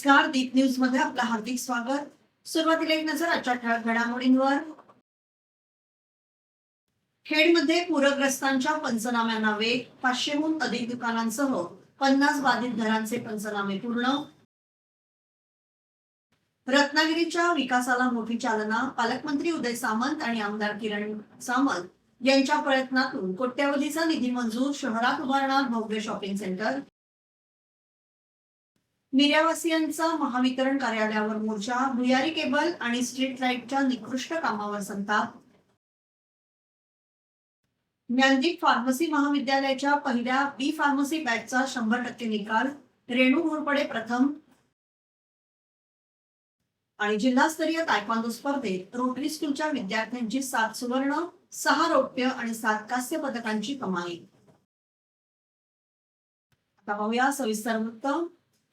नमस्कार, दीप न्यूज मध्ये आपलं हार्दिक स्वागत. सुरुवातीला एक नजर आजच्या ठळक घडामोडींवर. खेडमध्ये पूरग्रस्तांच्या पंचनाम्यांना वेग. 500हून अधिक दुकानांसह 50 बाधित घरांचे पंचनामे पूर्ण. रत्नागिरीच्या विकासाला मोठी चालना. पालकमंत्री उदय सामंत आणि आमदार किरण सामंत यांच्या प्रयत्नातून कोट्यवधीचा निधी मंजूर. शहरात उभारणार भव्य शॉपिंग सेंटर. मिऱ्यावासियांचा महावितरण कार्यालयावर मोर्चा. भुयारी केबल आणि स्ट्रीट लाईटच्या निकृष्ट कामावर संताप. ज्ञानदीप फार्मसी महाविद्यालयाच्या पहिल्या बी फार्मसी बॅचचा 100% निकाल. रेणू घोरपडे प्रथम. आणि जिल्हास्तरीय तायक्वांदो स्पर्धेत रोटरी स्कूलच्या विद्यार्थ्यांची 7 सुवर्ण, 6 रौप्य आणि 7 कांस्य पदकांची कमाई. आता पाहूया सविस्तर वृत्त.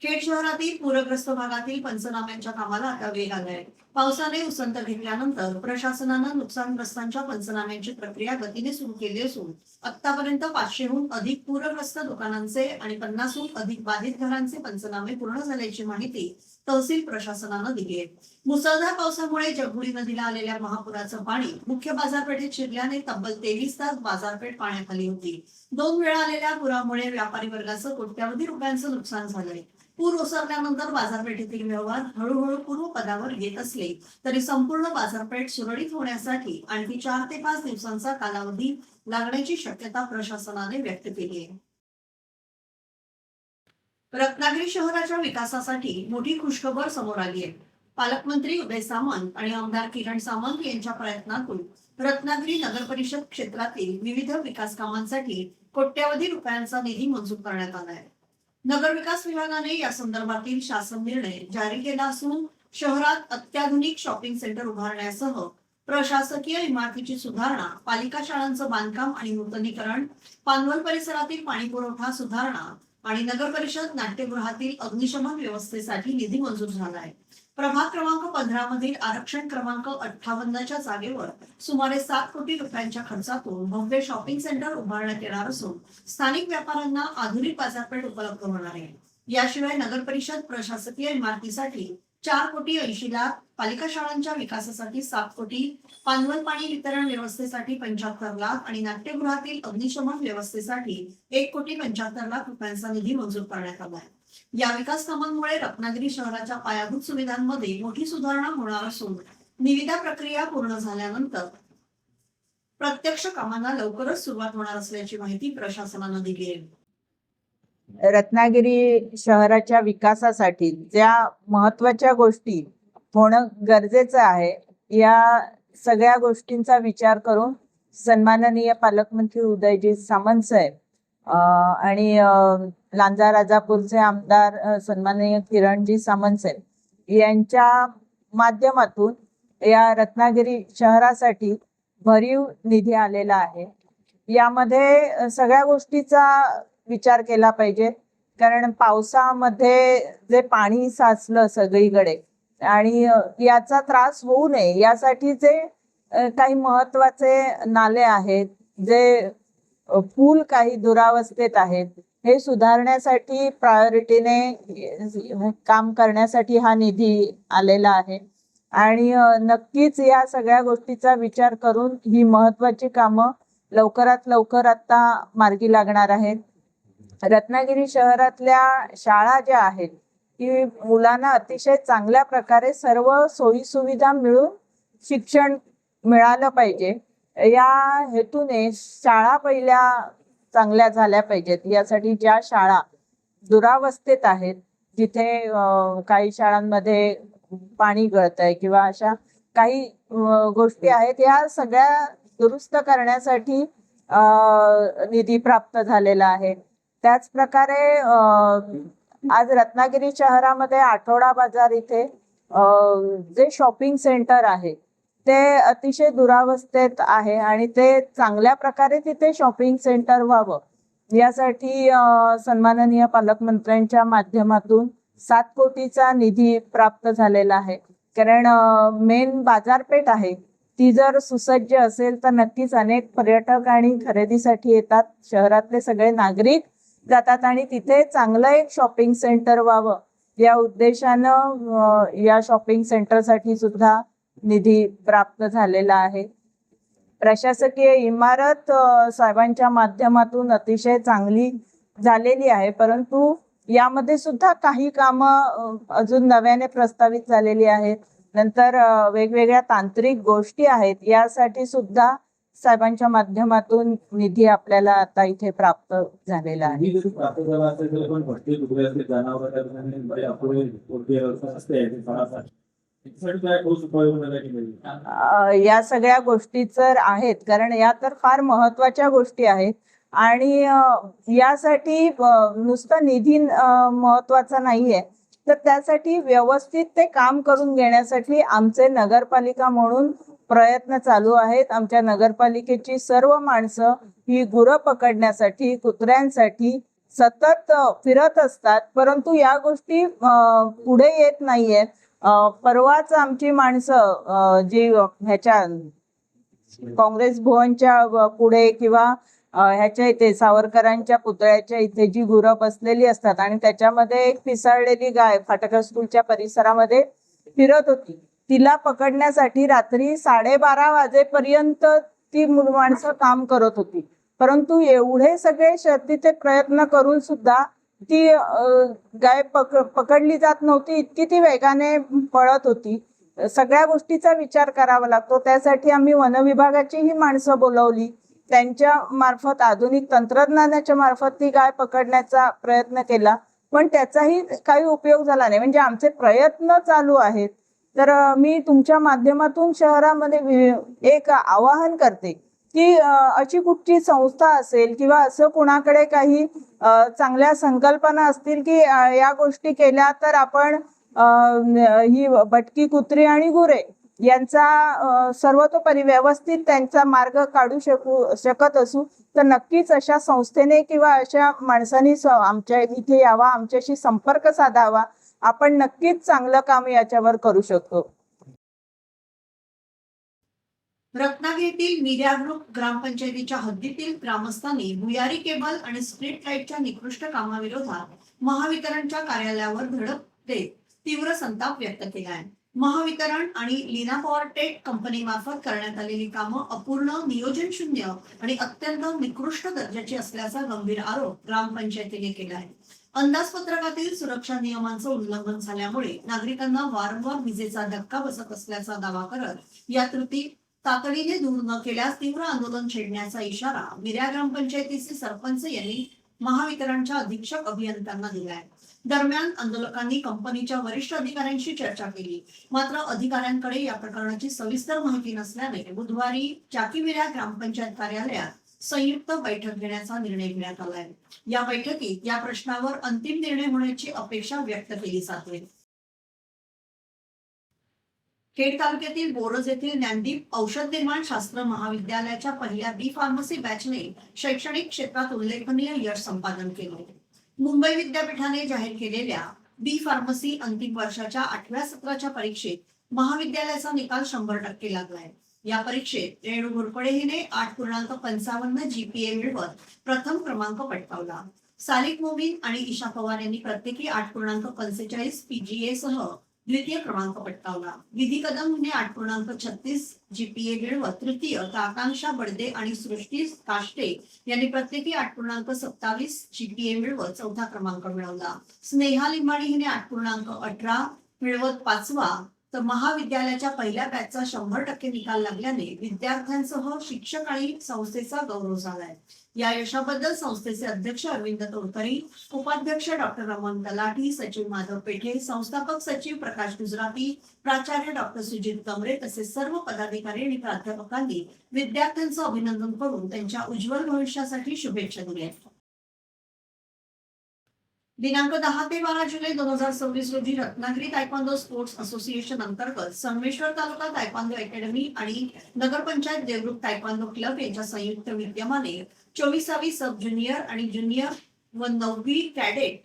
खेड शहरातील पूरग्रस्त भागातील पंचनाम्यांच्या कामाला आता वेग आलाय. पावसाने उसंत घेतल्यानंतर प्रशासनानं नुकसानग्रस्तांच्या पंचनाम्यांची प्रक्रिया गतीने सुरू केली असून आतापर्यंत 500हून अधिक पूरग्रस्त दुकानांचे आणि 50हून अधिक बाधित घरांचे पंचनामे पूर्ण झाल्याची माहिती तहसील प्रशासनानं दिली आहे. मुसळधार पावसामुळे जगबुडी नदीला आलेल्या महापुराचं पाणी मुख्य बाजारपेठेत शिरल्याने तब्बल 23 तास बाजारपेठ पाण्याखाली होती. 2 वेळा आलेल्या पुरामुळे व्यापारी वर्गाचं कोट्यवधी रुपयांचं नुकसान झालंय. पूर ओसरल्यानंतर बाजारपेठेतील व्यवहार हळूहळू पूर्वपदावर येत असले तरी संपूर्ण बाजारपेठ सुरळीत होण्यासाठी आणखी 4 ते 5 दिवसांचा कालावधी लागण्याची शक्यता प्रशासनाने व्यक्त केली आहे. रत्नागिरी शहराच्या विकासासाठी मोठी खुशखबर समोर आली आहे. पालकमंत्री उदय सामंत आणि आमदार किरण सामंत यांच्या प्रयत्नातून रत्नागिरी नगर परिषद क्षेत्रातील विविध विकास कामांसाठी कोट्यवधी रुपयांचा निधी मंजूर करण्यात आला आहे. नगर विकास विभागाने या संदर्भातील शासन निर्णय जारी केला असून शहरात अत्याधुनिक शॉपिंग सेंटर उभारण्यासह प्रशासकीय इमारतीची सुधारणा, पालिका शाळांचं बांधकाम आणि नूतनीकरण, पानवल परिसरातील पाणी पुरवठा सुधारणा आणि नगर परिषद नाट्यगृहातील अग्निशमन व्यवस्थेसाठी निधी मंजूर झाला आहे. प्रभाग क्रमांक 15 मधील आरक्षण क्रमांक 58च्या जागेवर सुमारे 7 कोटी रुपयांच्या खर्चातून भव्य शॉपिंग सेंटर उभारण्यात येणार असून स्थानिक व्यापाऱ्यांना आधुनिक बाजारपेठ उपलब्ध होणार आहे. याशिवाय नगर परिषद प्रशासकीय इमारतीसाठी 4 कोटी 80 लाख, पालिका शाळांच्या विकासासाठी 7 कोटी, पानवल पाणी वितरण व्यवस्थेसाठी 75 लाख आणि नाट्यगृहातील अग्निशमन व्यवस्थेसाठी 1 कोटी 75 लाख रुपयांचा निधी मंजूर करण्यात आला आहे. या विकास कामांमुळे रत्नागिरी शहराच्या पायाभूत सुविधांमध्ये मोठी सुधारणा होणार असून निविदा प्रक्रिया पूर्ण झाल्यानंतर प्रत्यक्ष कामांना लवकरच सुरुवात होणार असल्याची माहिती प्रशासनानं दिली आहे. रत्नागिरी शहराच्या विकासासाठी ज्या महत्त्वाच्या गोष्टी होणं गरजेचं आहे, या सगळ्या गोष्टींचा विचार करून सन्माननीय पालकमंत्री उदयजी सामंत साहेब आणि लांजा राजापूरचे आमदार सन्माननीय किरणजी सामंत साहेब यांच्या माध्यमातून या रत्नागिरी शहरासाठी भरीव निधी आलेला आहे. यामध्ये सगळ्या गोष्टीचा विचार केला पाहिजे, कारण पावसामध्ये जे पाणी साचलं सगळीकडे आणि याचा त्रास होऊ नये यासाठी जे काही महत्वाचे नाले आहेत, जे पूल काही दुरावस्थेत आहेत, हे सुधारण्यासाठी प्रायोरिटीने काम करण्यासाठी हा निधी आलेला आहे. आणि नक्कीच या सगळ्या गोष्टीचा विचार करून ही महत्वाची कामं लवकरात लवकर आता मार्गी लागणार आहेत. रत्नागिरी शहरातल्या शाळा ज्या आहेत की मुलांना अतिशय चांगल्या प्रकारे सर्व सोयी सुविधा मिळून शिक्षण मिळालं पाहिजे, या हेतूने शाळा पहिल्या चांगल्या झाल्या पाहिजेत. यासाठी ज्या शाळा दुरावस्थेत आहेत, जिथे काही शाळांमध्ये पाणी गळतंय किंवा अशा काही गोष्टी आहेत, या सगळ्या दुरुस्त करण्यासाठी निधी प्राप्त झालेला आहे. त्याच प्रकारे आज रत्नागिरी शहरामध्ये आठवडा बाजार इथे जे शॉपिंग सेंटर आहे ते अतिशय दुरावस्थेत आहे आणि ते चांगल्या प्रकारे तिथे शॉपिंग सेंटर व्हावं यासाठी सन्माननीय पालकमंत्र्यांच्या माध्यमातून 7 कोटीचा निधी प्राप्त झालेला आहे. कारण मेन बाजारपेठ आहे ती जर सुसज्ज असेल तर नक्कीच अनेक पर्यटक आणि खरेदीसाठी येतात. शहरातले सगळे नागरिक जातात आणि तिथे चांगलं एक शॉपिंग सेंटर व्हावं या उद्देशानं या शॉपिंग सेंटरसाठी सुद्धा निधी प्राप्त झालेला आहे. प्रशासकीय इमारत साहेबांच्या माध्यमातून अतिशय चांगली झालेली आहे, परंतु यामध्ये सुद्धा काही कामं अजून नव्याने प्रस्तावित झालेली आहेत. नंतर वेगवेगळ्या तांत्रिक गोष्टी आहेत, यासाठी सुद्धा साहेबांच्या माध्यमातून निधी आपल्याला आता इथे प्राप्त झालेला आहे. निधी जरी प्राप्त झाला असेल तरी पण भटके कुत्रे असते, जनावर काय ठोस उपाययोजना केली? या सगळ्या गोष्टी तर आहेत, कारण या तर फार महत्वाच्या गोष्टी आहेत आणि यासाठी नुसतं निधी महत्वाचा नाहीये, तर त्यासाठी व्यवस्थित ते काम करून घेण्यासाठी आमचे नगरपालिका म्हणून प्रयत्न चालू आहेत. आमच्या नगरपालिकेची सर्व माणसं ही गुरं पकडण्यासाठी, कुत्र्यांसाठी सतत फिरत असतात, परंतु या गोष्टी पुढे येत नाहीयेत. परवाच आमची माणसं जी ह्याच्या काँग्रेस भवनच्या पुढे किंवा ह्याच्या इथे सावरकरांच्या पुतळ्याच्या इथे जी गुरं बसलेली असतात आणि त्याच्यामध्ये एक पिसाळलेली गाय फाटक स्कूलच्या परिसरामध्ये फिरत होती, तिला पकडण्यासाठी रात्री 12:30 वाजेपर्यंत ती माणसं काम करत होती, परंतु एवढे सगळे शर्तीचे प्रयत्न करून सुद्धा ती गाय पकडली जात नव्हती. इतकी ती वेगाने पळत होती. सगळ्या गोष्टीचा विचार करावा लागतो. त्यासाठी आम्ही वनविभागाची ही माणसं बोलवली, त्यांच्या मार्फत आधुनिक तंत्रज्ञानाच्या मार्फत ती गाय पकडण्याचा प्रयत्न केला, पण त्याचाही काही उपयोग झाला नाही. म्हणजे आमचे प्रयत्न चालू आहेत. तर मी तुमच्या माध्यमातून शहरामध्ये एक आवाहन करते की अशी कुठची संस्था असेल किंवा असं कुणाकडे काही चांगल्या संकल्पना असतील की या गोष्टी केल्या तर आपण ही भटकी कुत्री आणि गुरे यांचा सर्वतोपरी व्यवस्थित त्यांचा मार्ग काढू शकत असू, तर नक्कीच अशा संस्थेने किंवा अशा माणसांनी आमच्या इथे यावा, आमच्याशी संपर्क साधावा. आपण नक्कीच चांगलं काम याच्यावर करू शकतो. रत्नागिरीतील मीडिया ग्रुप ग्रामपंचायतीच्या हद्दीतील ग्रामस्थांनी भुयारी केबल आणि स्ट्रीट लाईटच्या निकृष्ट कामाविरोधात महावितरणच्या कार्यालयावर धडक देत तीव्र संताप व्यक्त केला आहे. महावितरण आणि लीना पॉवर टेक कंपनी मार्फत करण्यात आलेली कामं अपूर्ण, नियोजन शून्य आणि अत्यंत निकृष्ट दर्जाची असल्याचा गंभीर आरोप ग्रामपंचायतीने केला आहे. अंदाजपत्रकातील सुरक्षा नियमांचं उल्लंघन झाल्यामुळे नागरिकांना वारंवार विजेचा धक्का बसत असल्याचा दावा करत या त्रुटी तातडीने दूर न केल्यास तीव्र आंदोलन छेडण्याचा इशारा मिऱ्या ग्रामपंचायतीचे सरपंच यांनी महावितरणच्या अधीक्षक अभियंत्यांना दिलाय. दरम्यान आंदोलकांनी कंपनीच्या वरिष्ठ अधिकाऱ्यांशी चर्चा केली, मात्र अधिकाऱ्यांकडे या प्रकरणाची सविस्तर माहिती नसल्याने बुधवारी चाकीविऱ्या ग्रामपंचायत कार्यालयात संयुक्त बैठक घेण्याचा निर्णय घेण्यात आलाय. या बैठकीत या प्रश्नावर अंतिम निर्णय होण्याची अपेक्षा व्यक्त केली जाते. खेड तालुक्यातील बोरज येथील ज्ञानदीप औषध निर्माण शास्त्र महाविद्यालयाच्या पहिल्या बी फार्मसी बॅचने शैक्षणिक क्षेत्रात उल्लेखनीय यश संपादन केले. मुंबई विद्यापीठाने जाहीर केलेल्या बी फार्मसी अंतिम वर्षाच्या 8व्या सत्राच्या परीक्षेत महाविद्यालयाचा निकाल 100% लागलाय. या परीक्षेत रेणू घोरपडे हिने 8.55 GPA मिळवत प्रथम क्रमांक पटकावला. सालिक मोमीन आणि ईशा पवार यांनी प्रत्येकी 8.45 PGA सह द्वितीय क्रमांक पटकावला. विधी कदम हिने 8.36 GPA मिळवत तृतीय, तर आकांक्षा बडदे आणि सृष्टी काष्टे यांनी प्रत्येकी 8.27 GPA मिळवत चौथा क्रमांक मिळवला. स्नेहा लिंबाडी हिने 8.18 मिळवत 5वा, तर महाविद्यालयाच्या पहिल्या बॅचचा 100% निकाल लागल्याने विद्यार्थ्यांसह शिक्षक आणि संस्थेचा गौरव झालाय. या यशाबद्दल संस्थेचे अध्यक्ष अरविंद तोडकरी, उपाध्यक्ष डॉक्टर रमण तलाठी, सचिव माधव पेठे, संस्थापक सचिव प्रकाश गुजराती, प्राचार्य डॉक्टर सुजित कमरे तसेच सर्व पदाधिकारी आणि प्राध्यापकांनी विद्यार्थ्यांचं अभिनंदन करून त्यांच्या उज्ज्वल भविष्यासाठी शुभेच्छा दिल्या. दिनांक 10 ते 12 जुलै 2026 रोजी रत्नागिरी तायक्वांदो स्पोर्ट्स असोसिएशन अंतर्गत संगमेश्वर तालुका तायक्वांदो अकॅडमी आणि नगरपंचायत देवरुख तायक्वांदो क्लब यांच्या संयुक्त विद्यमाने 24वी सब ज्युनियर आणि ज्युनियर व 9वी कॅडेट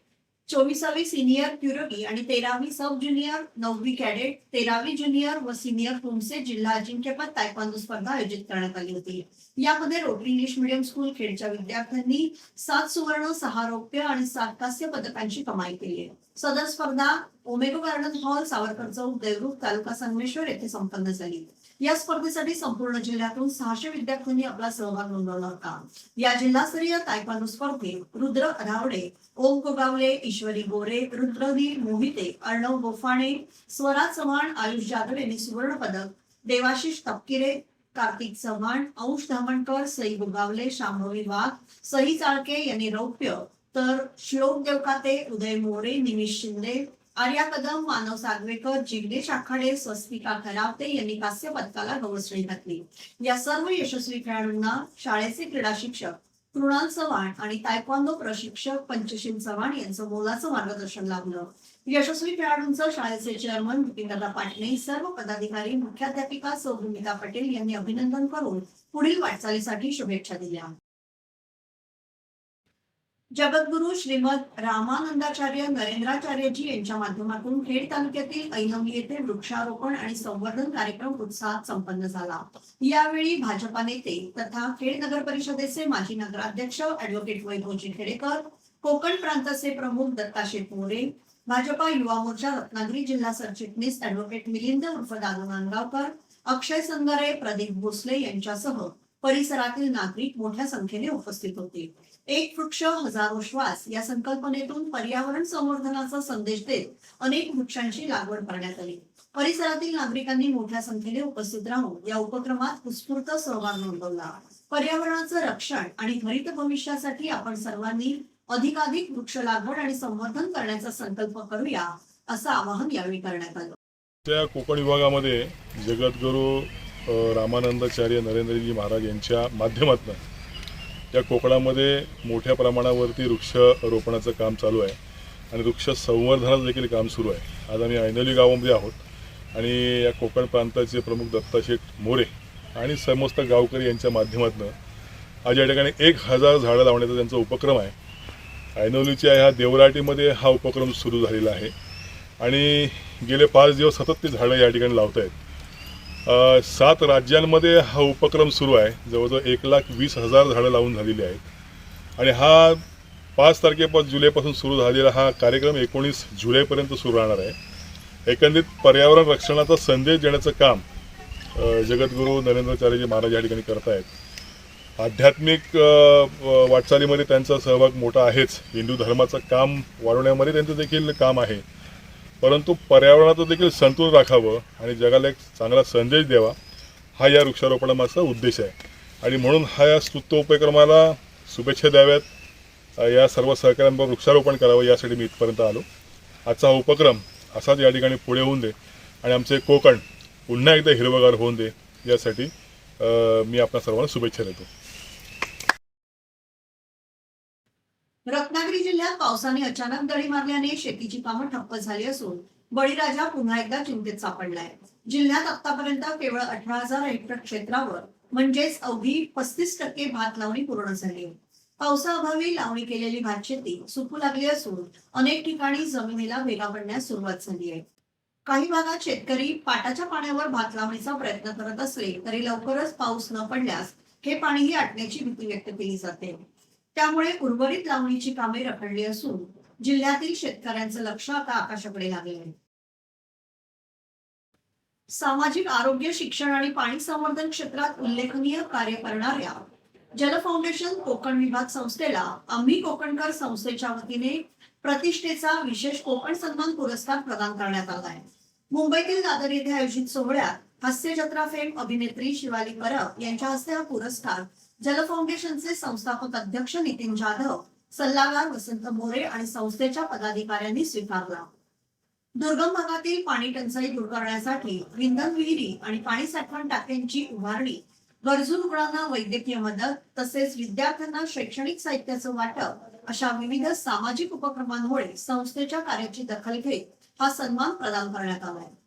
24वी सिनियर क्युरगी आणि 13वी सब ज्युनियर, 9वी कॅडेट, 13वी ज्युनियर व सिनियर पुमसे जिल्हा अजिंक्यपद तायक्वांदो स्पर्धा आयोजित करण्यात आली होती. यामध्ये रोटरी इंग्लिश मीडियम स्कूल खेडच्या विद्यार्थ्यांनी 7 सुवर्ण, 6 रौप्य आणि 7 कांस्य पदकांची कमाई केली आहे. सदर स्पर्धा ओमेगो गार्डन हॉल, सावरकर चौक, देवरुख, तालुका संगमेश्वर येथे संपन्न झाली. या स्पर्धेसाठी संपूर्ण जिल्ह्यातून 600 विद्यार्थ्यांनी आपला सहभाग नोंदवला होता. या जिल्हास्तरीय तायक्वांदो स्पर्धेत रुद्र अधावडे, ओम गोगावले, ईश्वरी गोरे, रुद्रवीर मोहिते, अर्णव गोफाणे, स्वराज चव्हाण, आयुष जाधव यांनी सुवर्ण पदक, देवाशिष तपकिरे, कार्तिक चव्हाण, अंश धामणकर, सई गोगावले, शांभवी वाघ, सई चाळके यांनी रौप्य, तर श्लोक देवकाते, उदय मोरे, निमिष शिंदे, आर्या कदम, मानव सागवेकर, जिग्नेश आखाडे, स्वस्तिका खरावते यांनी कांस्य पदकाला गवसणी घातली. या सर्व यशस्वी खेळाडूंना शाळेचे क्रीडा शिक्षक कृणाल चव्हाण आणि तायक्वांदो प्रशिक्षक पंचशील चव्हाण यांचं मोलाचं मार्गदर्शन लाभलं. यशस्वी खेळाडूंचं शाळेचे चेअरमन विपिनदादा पाटणे, सर्व पदाधिकारी, मुख्याध्यापिका सौ भूमिका पटेल यांनी अभिनंदन करून पुढील वाटचालीसाठी शुभेच्छा दिल्या. जगद्गुरु श्रीमद रामानंदाचार्य नरेंद्राचार्यजी यांच्या माध्यमातून खेड तालुक्यातील ऐनवली येथे वृक्षारोपण आणि संवर्धन कार्यक्रम उत्साहात संपन्न झाला. यावेळी भाजपा नेते तथा खेड नगर परिषदेचे माजी नगराध्यक्ष ऍडव्होकेट वैभवजी खेडेकर, कोकण प्रांताचे प्रमुख दत्ताशेठ मोरे, भाजपा युवा मोर्चा रत्नागिरी जिल्हा सरचिटणीस ऍडव्होकेट मिलिंद उर्फ दादू नांदगावकर, अक्षय संगारे, प्रदीप भोसले यांच्यासह परिसरातील नागरिक मोठ्या संख्येने उपस्थित होते. एक वृक्ष हजारो श्वास या संकल्पनेतून पर्यावरण संवर्धनाचा संदेश देत अनेक वृक्षांची लागवड करण्यात आली. परिसरातील नागरिकांनी मोठ्या संख्येने उपस्थित राहून या उपक्रमात उत्स्फूर्त सहभाग नोंदवला. पर्यावरणाचं रक्षण आणि हरित भविष्यासाठी आपण सर्वांनी अधिकाधिक वृक्ष लागवड आणि संवर्धन करण्याचा संकल्प करूया, असं आवाहन यावेळी करण्यात आलं. त्या कोकण विभागामध्ये जगद्गुरू रामानंदाचार्य नरेंद्रजी महाराज यांच्या माध्यमातून या कोकणामध्ये मोठ्या प्रमाणावरती वृक्षारोपणाचं काम चालू आहे आणि वृक्ष संवर्धनाचं देखील काम सुरू आहे. आज आम्ही ऐनवली गावामध्ये आहोत आणि या कोकण प्रांताचे प्रमुख दत्ताशेठ मोरे आणि समस्त गावकरी यांच्या माध्यमातून आज या ठिकाणी 1000 झाडं लावण्याचा त्यांचा उपक्रम आहे. ऐनवलीच्या ह्या देवराटीमध्ये हा उपक्रम सुरू झालेला आहे आणि गेले 5 दिवस सतत ती झाडं या ठिकाणी लावत आहेत. 7 राज्यांमध्ये हा उपक्रम सुरू आहे. जवळजवळ 1,20,000 झाडं लावून झालेली आहेत आणि हा 5 जुलैपासून सुरू झालेला हा कार्यक्रम 19 जुलैपर्यंत सुरू राहणार आहे. एकंदरीत पर्यावरण रक्षणाचा संदेश देण्याचं काम जगद्गुरू नरेंद्राचार्यजी महाराज या ठिकाणी करत आहेत. आध्यात्मिक वाटचालीमध्ये त्यांचा सहभाग मोठा आहेच. हिंदू धर्माचं काम वाढवण्यामध्ये त्यांचं देखील काम आहे, परंतु पर्यावरणाचं देखील संतुलन राखावं आणि जगाला एक चांगला संदेश द्यावा हा या वृक्षारोपणामागचा उद्देश आहे. आणि म्हणून हा या स्तुत्य उपक्रमाला शुभेच्छा द्याव्यात, या सर्व सहकाऱ्यांबरोबर वृक्षारोपण करावं यासाठी मी इथपर्यंत आलो. आजचा हा उपक्रम असाच या ठिकाणी पुढे होऊन दे आणि आमचे कोकण पुन्हा एकदा हिरवगार होऊन दे यासाठी मी आपल्या सर्वांना शुभेच्छा देतो. रत्नागिरी जिल्ह्यात पावसाने अचानक दडी मारल्याने शेतीची कामं ठप्प झाली असून बळीराजा पुन्हा एकदा चिंतेत सापडलाय. जिल्ह्यात आतापर्यंत केवळ 18,000 हेक्टर क्षेत्रावर म्हणजेच अवघी 35% भात लावणी पूर्ण झाली. पावसाअभावी लावणी केलेली भात शेती सुकू लागली असून अनेक ठिकाणी जमिनीला भेगा पडण्यास सुरुवात झाली आहे. काही भागात शेतकरी पाटाच्या पाण्यावर भात लावणीचा प्रयत्न करत असले तरी लवकरच पाऊस न पडल्यास हे पाणीही आटण्याची भीती व्यक्त केली जाते. त्यामुळे उर्वरित लावणीची कामे रखडली असून जिल्ह्यातील शेतकऱ्यांचं लक्ष आता आकाशाकडे लागले आहे. सामाजिक आरोग्य, शिक्षण आणि पाणी संवर्धन क्षेत्रात उल्लेखनीय कार्य करणाऱ्या जल फाउंडेशन कोकण विभाग संस्थेला आम्ही कोकणकर संस्थेच्या वतीने प्रतिष्ठेचा विशेष कोकण सन्मान पुरस्कार प्रदान करण्यात आला आहे. मुंबईतील दादर येथे आयोजित सोहळ्यात हास्य जत्रा फेम अभिनेत्री शिवाली परब यांच्या हस्ते हा पुरस्कार जल फाउंडेशनचे संस्थापक अध्यक्ष नितीन जाधव, सल्लागार वसंत मोरे आणि संस्थेच्या पदाधिकाऱ्यांनी स्वीकारला. दुर्गम भागातील पाणी टंचाई दूर करण्यासाठी विंधन विहिरी आणि पाणी साठवण टाक्यांची उभारणी, गरजू रुग्णांना वैद्यकीय मदत तसेच विद्यार्थ्यांना शैक्षणिक साहित्याचं वाटप अशा विविध सामाजिक उपक्रमांमुळे संस्थेच्या कार्याची दखल घेत हा सन्मान प्रदान करण्यात आला आहे.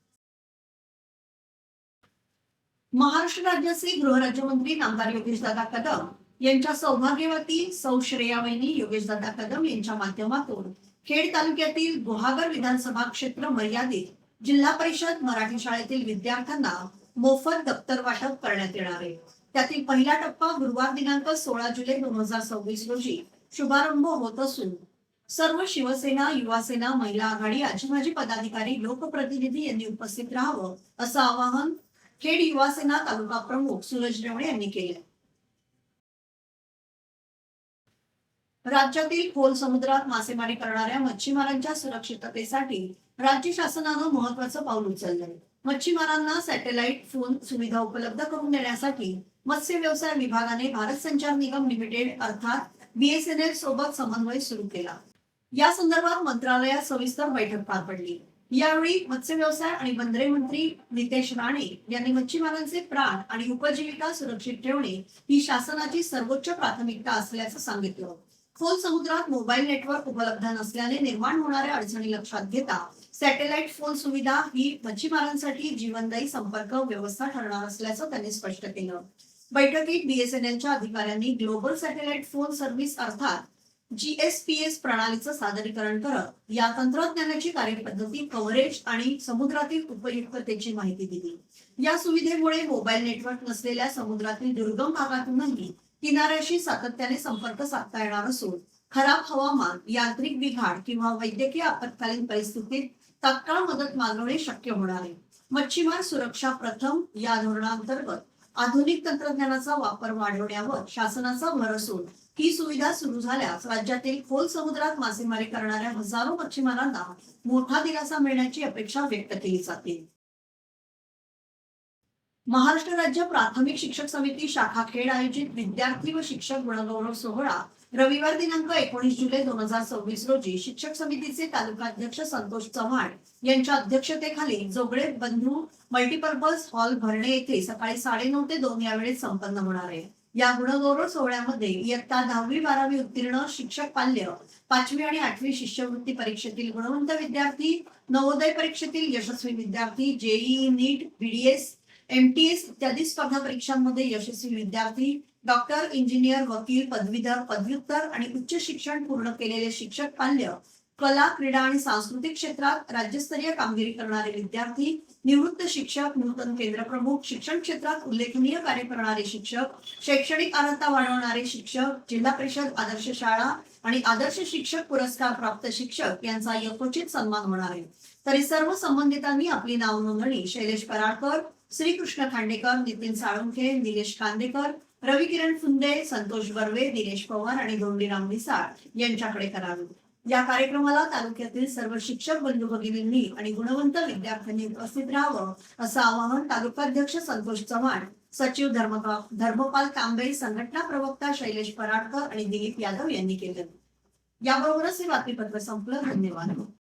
महाराष्ट्र राज्याचे गृहराज्यमंत्री नामदार योगेशदादा कदम यांच्या सौभाग्यवती सौ श्रेयावैनी योगेशदादा कदम यांच्या माध्यमातून खेड तालुक्यातील गुहागर विधानसभा क्षेत्र मर्यादित जिल्हा परिषद मराठी शाळेतील विद्यार्थ्यांना मोफत दप्तर वाटप करण्यात येणार आहे. त्यातील पहिला टप्पा गुरुवार दिनांक 16 जुलै 2026 रोजी शुभारंभ होत असून सर्व शिवसेना, युवासेना, महिला आघाडी, आजी माजी पदाधिकारी, लोकप्रतिनिधी यांनी उपस्थित राहावं असं आवाहन खेड युवासेना तालुका प्रमुख सूरज रेवणे यांनी केले. राज्यातील खोल समुद्रात मासेमारी करणाऱ्या मच्छीमारांच्या सुरक्षिततेसाठी राज्य शासनानं महत्त्वाचं पाऊल उचललंय. मच्छीमारांना सॅटेलाइट फोन सुविधा उपलब्ध करून देण्यासाठी मत्स्य व्यवसाय विभागाने भारत संचार निगम लिमिटेड अर्थात BSNL सोबत समन्वय सुरू केला. या संदर्भात मंत्रालयात सविस्तर बैठक पार पडली. यावेळी मत्स्य व्यवसाय आणि बंदरे मंत्री नितेश राणे यांनी मच्छीमारांचे प्राण आणि उपजीविका सुरक्षित ठेवणे ही शासनाची सर्वोच्च प्राथमिकता असल्याचं सांगितलं. खोल समुद्रात मोबाईल नेटवर्क उपलब्ध नसल्याने निर्माण होणाऱ्या अडचणी लक्षात घेता सॅटेलाइट फोन सुविधा ही मच्छीमारांसाठी जीवनदायी संपर्क व्यवस्था ठरणार असल्याचं त्यांनी स्पष्ट केलं. बैठकीत BSNLच्या अधिकाऱ्यांनी ग्लोबल सॅटेलाइट फोन सर्व्हिस अर्थात GSPS प्रणालीचं सादरीकरण करत या तंत्रज्ञानाची कार्यपद्धती, कव्हरेज आणि समुद्रातील उपयुक्ततेची माहिती दिली. या सुविधेमुळे मोबाईल नेटवर्क नसलेल्या समुद्रातील दुर्गम भागातूनही किनाऱ्याशी सातत्याने संपर्क साधता येणार असून खराब हवामान, यांत्रिक बिघाड किंवा वैद्यकीय आपत्कालीन परिस्थितीत तात्काळ मदत मागवणे शक्य होणार आहे. मच्छीमार सुरक्षा प्रथम या धोरणांतर्गत आधुनिक तंत्रज्ञानाचा वापर वाढवण्यावर शासनाचा भर असून ही सुविधा सुरू झाल्यास राज्यातील खोल समुद्रात मासेमारी करणाऱ्या हजारो मच्छीमारांना मोठा दिलासा मिळण्याची अपेक्षा व्यक्त केली जाते. महाराष्ट्र राज्य प्राथमिक शिक्षक समिती शाखा खेड आयोजित विद्यार्थी व शिक्षक गुणगौरव सोहळा रविवार दिनांक 19 जुलै 2026 रोजी शिक्षक समितीचे तालुकाध्यक्ष संतोष चव्हाण यांच्या अध्यक्षतेखाली जोगळे बंधू मल्टीपर्पज हॉल भरणे येथे सकाळी 9:30 ते 2 या वेळेत संपन्न होणार आहे. या गुणगौरव सोहळ्यामध्ये इयत्ता 10वी-12वी उत्तीर्ण शिक्षक पाल्य, 5वी आणि 8वी शिष्यवृत्ती परीक्षेतील गुणवंत विद्यार्थी, नवोदय परीक्षेतील यशस्वी विद्यार्थी, JEE, नीट, BDS, MTS इत्यादी स्पर्धा परीक्षांमध्ये यशस्वी विद्यार्थी, डॉक्टर, इंजिनियर, वकील, पदवीधर, पदव्युत्तर आणि उच्च शिक्षण पूर्ण केलेले शिक्षक पाल्य, कला, क्रीडा आणि सांस्कृतिक क्षेत्रात राज्यस्तरीय कामगिरी करणारे विद्यार्थी, निवृत्त शिक्षक, नूतन केंद्र प्रमुख, शिक्षण क्षेत्रात उल्लेखनीय कार्य करणारे शिक्षक, शैक्षणिक अर्हता वाढवणारे शिक्षक, जिल्हा परिषद आदर्श शाळा आणि आदर्श शिक्षक पुरस्कार प्राप्त शिक्षक यांचा यथोचित सन्मान होणार आहे. तरी सर्व संबंधितांनी आपली नाव नोंदणी शैलेश पराडकर, श्रीकृष्ण खांडेकर, नितीन साळुंखे, निलेश कांदेकर, रवी किरण फुंदे, संतोष बर्वे, दिनेश पवार आणि धोंडीराम मिसाळ यांच्याकडे करावी. या कार्यक्रमाला तालुक्यातील सर्व शिक्षक बंधू भगिनींनी आणि गुणवंत विद्यार्थ्यांनी उपस्थित राहावं असं आवाहन तालुकाध्यक्ष संतोष चव्हाण, सचिव धर्मपाल तांबे, संघटना प्रवक्ता शैलेश पराडकर आणि दिलीप यादव यांनी केलं. याबरोबरच हे बातमीपत्र संपलं. धन्यवाद.